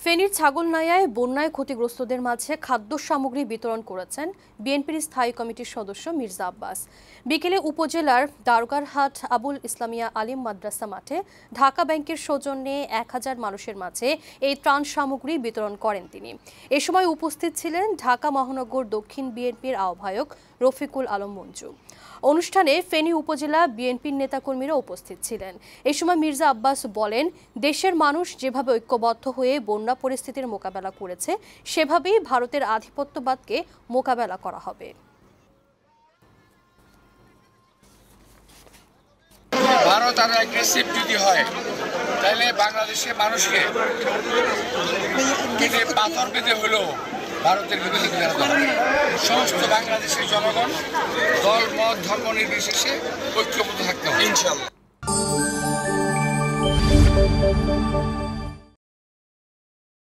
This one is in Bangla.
ফেনীর ছাগলনাইয়ায় বন্যায় ক্ষতিগ্রস্তদের মাঝে খাদ্য সামগ্রী বিতরণ করেছেন বিএনপির স্থায়ী কমিটির সদস্য মির্জা আব্বাস। বিকেলে উপজেলার দারোগারহাট আবুল ইসলামিয়া আলিম মাদ্রাসা মাঠে ঢাকা ব্যাংকের সৌজন্যে 1000 মানুষের মাঝে এই ত্রাণ সামগ্রী বিতরণ করেন তিনি। এ সময় উপস্থিত ছিলেন ঢাকা মহানগর দক্ষিণ বিএনপির আহ্বায়ক রফিকুল আলম মঞ্জু। অনুষ্ঠানে ফেনী উপজেলা বিএনপির নেতাকর্মীরা উপস্থিত ছিলেন। এ সময় মির্জা আব্বাস বলেন, দেশের মানুষ যেভাবে ঐক্যবদ্ধ হয়ে বন্যা পরিস্থিতির মোকাবেলা করেছে সেভাবেই ভারতের আধিপত্যবাদকে মোকাবেলা করা হবে। ভারত আরো অ্যাগ্রেসিভ যদি হয় তাহলে বাংলাদেশের মানুষকে কেটে পাথর পেতে হলেও ভারতের বিরুদ্ধে সমস্ত বাংলাদেশের জনগণ দল মত ধর্ম নির্বিশেষে ঐক্যবদ্ধ থাকতে হবে ইনশাআল্লাহ।